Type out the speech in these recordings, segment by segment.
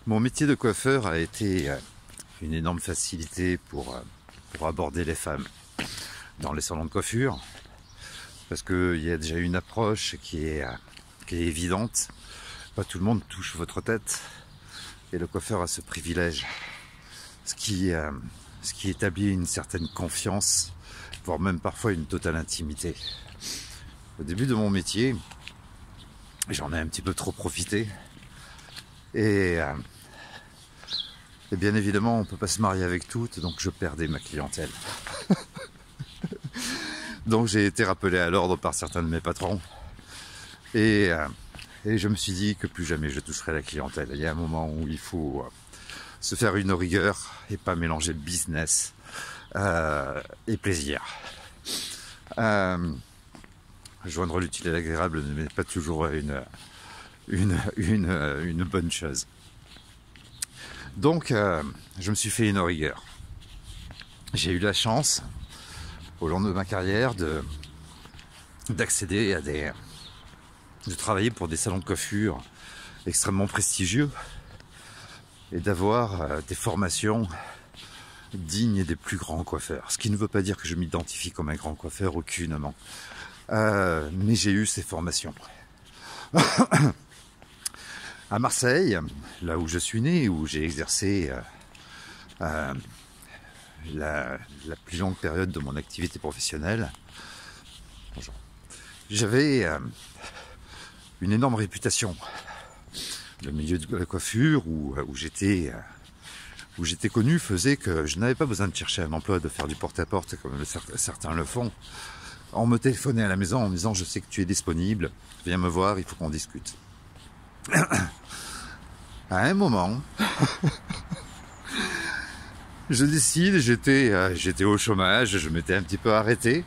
Mon métier de coiffeur a été une énorme facilité pour aborder les femmes dans les salons de coiffure, parce qu'il y a déjà une approche qui est évidente. Pas tout le monde touche votre tête, et le coiffeur a ce privilège, ce qui établit une certaine confiance, voire même parfois une totale intimité. Au début de mon métier, j'en ai un petit peu trop profité, et bien évidemment on ne peut pas se marier avec toutes, donc je perdais ma clientèle. Donc j'ai été rappelé à l'ordre par certains de mes patrons, et je me suis dit que plus jamais je toucherai la clientèle. Il y a un moment où il faut se faire une rigueur et pas mélanger business et plaisir. Joindre l'utile à l'agréable n'est pas toujours une bonne chose. Donc je me suis fait une rigueur. J'ai eu la chance au long de ma carrière d'accéder à de travailler pour des salons de coiffure extrêmement prestigieux et d'avoir des formations dignes des plus grands coiffeurs. Ce qui ne veut pas dire que je m'identifie comme un grand coiffeur, aucunement. Mais j'ai eu ces formations. À Marseille, là où je suis né, où j'ai exercé la plus longue période de mon activité professionnelle, j'avais une énorme réputation. Le milieu de la coiffure où j'étais connu faisait que je n'avais pas besoin de chercher un emploi, de faire du porte-à-porte comme certains le font. On me téléphonait à la maison en me disant: je sais que tu es disponible, viens me voir, il faut qu'on discute. À un moment, je décide, j'étais au chômage, je m'étais un petit peu arrêté.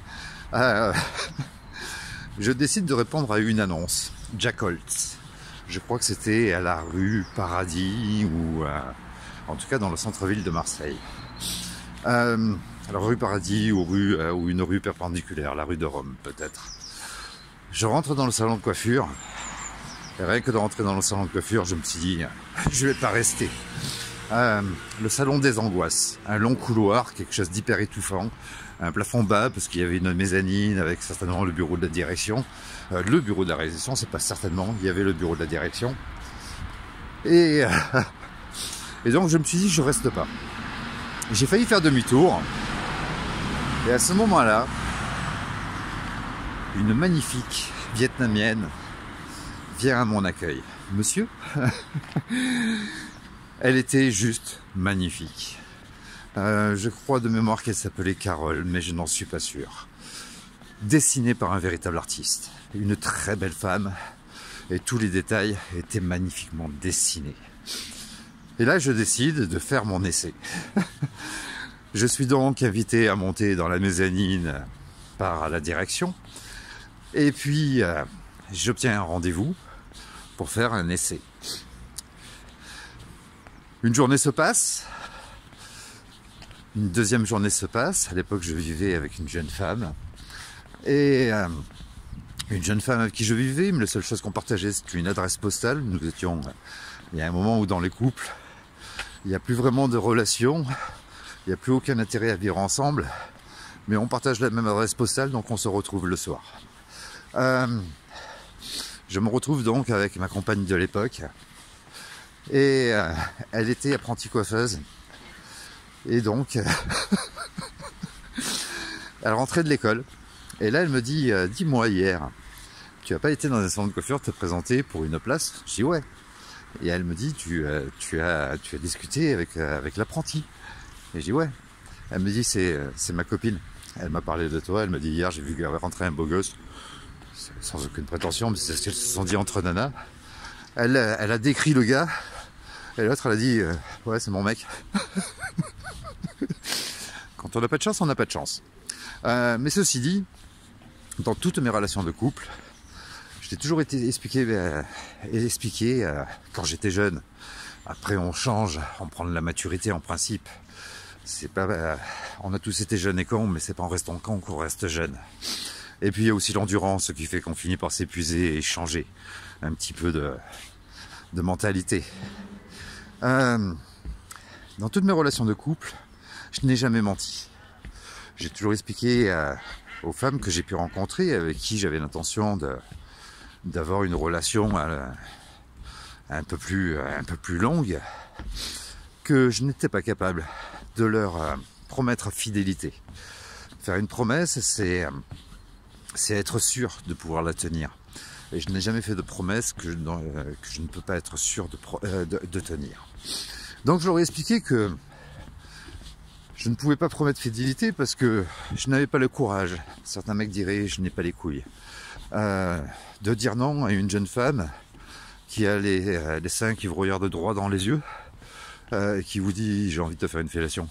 Je décide de répondre à une annonce, Jack Holtz. Je crois que c'était à la rue Paradis, ou en tout cas dans le centre-ville de Marseille. Alors rue Paradis ou une rue perpendiculaire, la rue de Rome peut-être. Je rentre dans le salon de coiffure. Et rien que de rentrer dans le salon de coiffure, je me suis dit, je vais pas rester. Le salon des angoisses, un long couloir, quelque chose d'hyper étouffant, un plafond bas parce qu'il y avait une mezzanine avec certainement le bureau de la direction. Le bureau de la réalisation, c'est pas certainement, il y avait le bureau de la direction. Et donc je me suis dit, je reste pas. J'ai failli faire demi-tour. Et à ce moment-là, une magnifique vietnamienne vient à mon accueil. Monsieur, elle était juste magnifique. Je crois de mémoire qu'elle s'appelait Carole, mais je n'en suis pas sûr. Dessinée par un véritable artiste. Une très belle femme. Et tous les détails étaient magnifiquement dessinés. Et là, je décide de faire mon essai. Je suis donc invité à monter dans la mezzanine par la direction. Et puis, j'obtiens un rendez-vous pour faire un essai. Une journée se passe. Une deuxième journée se passe. À l'époque, je vivais avec une jeune femme. Et une jeune femme avec qui je vivais, mais la seule chose qu'on partageait, c'était une adresse postale. Nous étions... Il y a un moment où dans les couples, il n'y a plus vraiment de relation. Il n'y a plus aucun intérêt à vivre ensemble. Mais on partage la même adresse postale, donc on se retrouve le soir. Je me retrouve donc avec ma compagne de l'époque. Et elle était apprentie coiffeuse. Et donc, elle rentrait de l'école. Et là, elle me dit, dis-moi hier, tu n'as pas été dans un salon de coiffure te présenter pour une place? Je dis ouais. Et elle me dit, tu as discuté avec l'apprenti? Et je dis ouais. Elle me dit, c'est ma copine. Elle m'a parlé de toi. Elle me dit, hier, j'ai vu rentrer un beau gosse. Sans aucune prétention, mais c'est ce qu'elles se sont dit entre nanas. Elle a décrit le gars. Et l'autre, elle a dit, ouais, c'est mon mec. Quand on n'a pas de chance, on n'a pas de chance. Mais ceci dit, dans toutes mes relations de couple, je t'ai toujours été expliqué quand j'étais jeune. Après, on change, on prend de la maturité en principe. C'est pas, on a tous été jeunes et cons, mais c'est pas en restant cons qu'on reste jeune. Et puis il y a aussi l'endurance qui fait qu'on finit par s'épuiser et changer un petit peu de mentalité. Dans toutes mes relations de couple, je n'ai jamais menti. J'ai toujours expliqué aux femmes que j'ai pu rencontrer, avec qui j'avais l'intention d'avoir une relation un peu plus longue, que je n'étais pas capable de leur promettre fidélité. Faire une promesse, c'est être sûr de pouvoir la tenir. Et je n'ai jamais fait de promesse que je ne peux pas être sûr de tenir. Donc je leur ai expliqué que je ne pouvais pas promettre fidélité parce que je n'avais pas le courage. Certains mecs diraient je n'ai pas les couilles. De dire non à une jeune femme qui a les seins qui vous regardent droit dans les yeux, qui vous dit j'ai envie de te faire une fellation.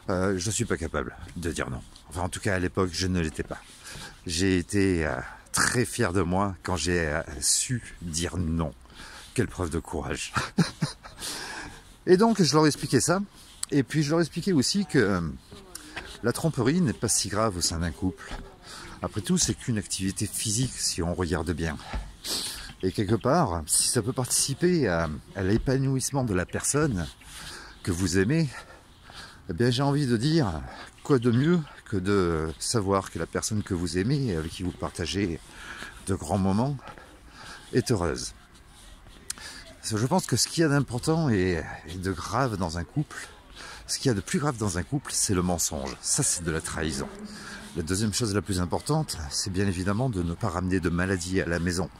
Je ne suis pas capable de dire non. Enfin en tout cas à l'époque je ne l'étais pas. J'ai été très fier de moi quand j'ai su dire non. Quelle preuve de courage. Et donc je leur ai expliqué ça. Et puis je leur ai expliqué aussi que la tromperie n'est pas si grave au sein d'un couple. Après tout, c'est qu'une activité physique si on regarde bien. Et quelque part, si ça peut participer à l'épanouissement de la personne que vous aimez, eh bien j'ai envie de dire, quoi de mieux que de savoir que la personne que vous aimez, avec qui vous partagez de grands moments, est heureuse. Je pense que ce qu'il y a d'important et de grave dans un couple, ce qu'il y a de plus grave dans un couple, c'est le mensonge. Ça, c'est de la trahison. La deuxième chose la plus importante, c'est bien évidemment de ne pas ramener de maladie à la maison.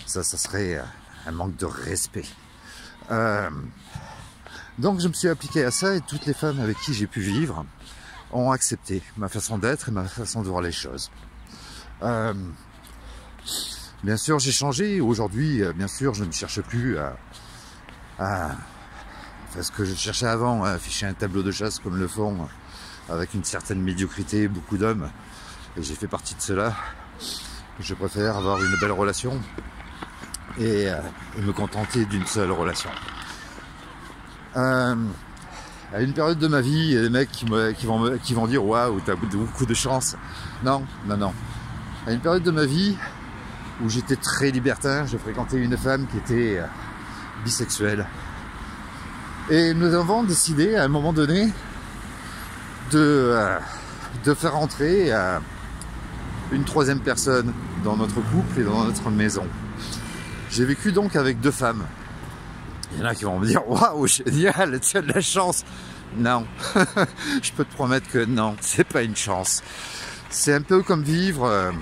Ça serait un manque de respect. Donc je me suis appliqué à ça et toutes les femmes avec qui j'ai pu vivre ont accepté ma façon d'être et ma façon de voir les choses. Bien sûr, j'ai changé. Aujourd'hui, bien sûr, je ne cherche plus à faire ce que je cherchais avant, à afficher un tableau de chasse comme le font avec une certaine médiocrité beaucoup d'hommes. Et j'ai fait partie de cela. Je préfère avoir une belle relation et me contenter d'une seule relation. À une période de ma vie, il y a des mecs qui vont dire waouh, t'as beaucoup de chance. Non. À une période de ma vie où j'étais très libertin, j'ai fréquenté une femme qui était bisexuelle. Et nous avons décidé à un moment donné de faire entrer une troisième personne dans notre couple et dans notre maison. J'ai vécu donc avec deux femmes. Il y en a qui vont me dire waouh, génial, tu as de la chance. Non, je peux te promettre que non, c'est pas une chance. C'est un peu comme vivre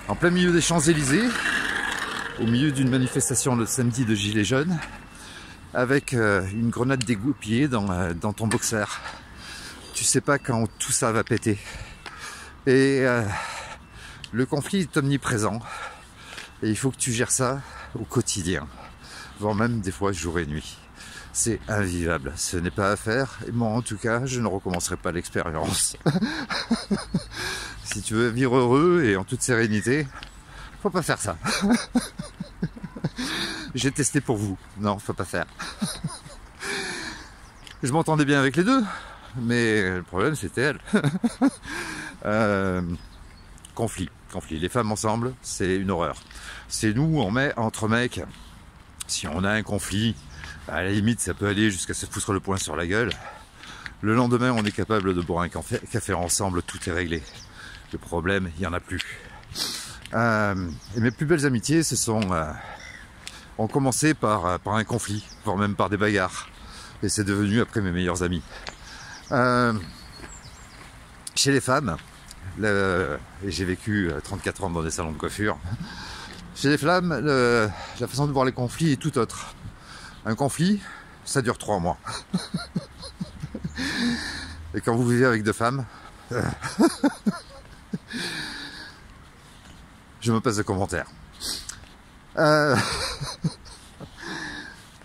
en plein milieu des Champs-Élysées, au milieu d'une manifestation le samedi de Gilets jaunes, avec une grenade dégoupillée dans ton boxer. Tu sais pas quand tout ça va péter. Et le conflit est omniprésent. Et il faut que tu gères ça au quotidien, voire même des fois jour et nuit. C'est invivable, ce n'est pas à faire. Et moi en tout cas, je ne recommencerai pas l'expérience. Si tu veux vivre heureux et en toute sérénité, faut pas faire ça. J'ai testé pour vous. Non, faut pas faire. Je m'entendais bien avec les deux, mais le problème c'était elle. Conflit. Les femmes ensemble, c'est une horreur. C'est nous, on met entre mecs. Si on a un conflit, à la limite, ça peut aller jusqu'à se foutre le poing sur la gueule. Le lendemain, on est capable de boire un café ensemble, tout est réglé. Le problème, il n'y en a plus. Et mes plus belles amitiés ont commencé par un conflit, voire même par des bagarres. Et c'est devenu après mes meilleurs amis. Chez les femmes, et j'ai vécu 34 ans dans des salons de coiffure, chez les femmes, la façon de voir les conflits est tout autre. Un conflit, ça dure 3 mois. Et quand vous vivez avec deux femmes, je me passe de commentaires.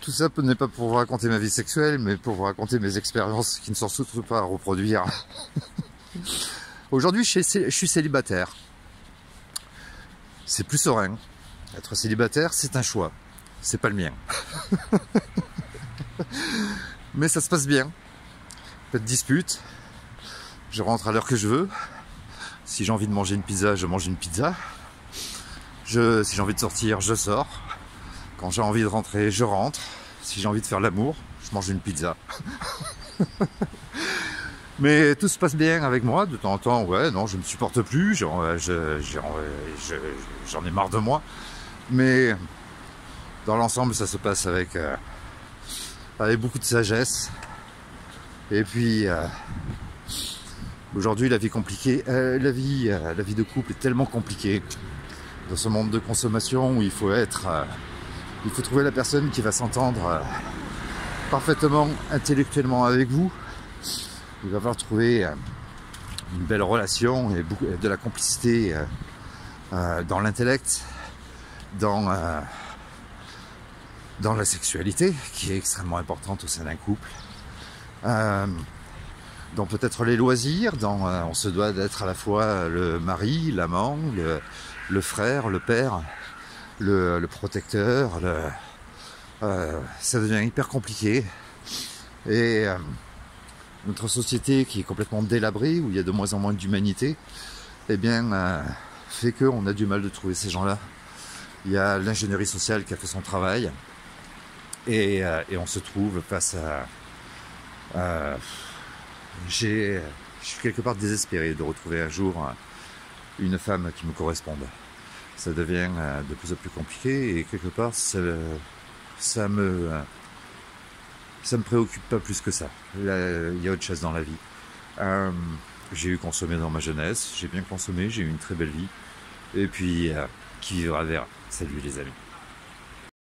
Tout ça n'est pas pour vous raconter ma vie sexuelle, mais pour vous raconter mes expériences qui ne sont surtout pas à reproduire. Aujourd'hui, je suis célibataire. C'est plus serein. Être célibataire, c'est un choix. C'est pas le mien. Mais ça se passe bien. Pas de dispute. Je rentre à l'heure que je veux. Si j'ai envie de manger une pizza, je mange une pizza. Si j'ai envie de sortir, je sors. Quand j'ai envie de rentrer, je rentre. Si j'ai envie de faire l'amour, je mange une pizza. Mais tout se passe bien avec moi. De temps en temps, ouais, non, je me supporte plus. J'en ai marre de moi. Mais dans l'ensemble, ça se passe avec beaucoup de sagesse. Et puis, aujourd'hui, la vie compliquée, la vie de couple est tellement compliquée. Dans ce monde de consommation où il faut trouver la personne qui va s'entendre parfaitement intellectuellement avec vous. Il va falloir trouver une belle relation et de la complicité dans l'intellect, dans la sexualité, qui est extrêmement importante au sein d'un couple, dans peut-être les loisirs, on se doit d'être à la fois le mari, l'amant, le frère, le père, le protecteur, ça devient hyper compliqué. Et notre société qui est complètement délabrée, où il y a de moins en moins d'humanité, eh bien, fait qu'on a du mal de trouver ces gens-là. Il y a l'ingénierie sociale qui a fait son travail, et on se trouve face à... je suis quelque part désespéré de retrouver un jour une femme qui me corresponde. Ça devient de plus en plus compliqué, et quelque part, ça me préoccupe pas plus que ça. Là, il y a autre chose dans la vie. J'ai eu consommé dans ma jeunesse, j'ai bien consommé, j'ai eu une très belle vie. Et puis, qui vivra verra. Salut les amis.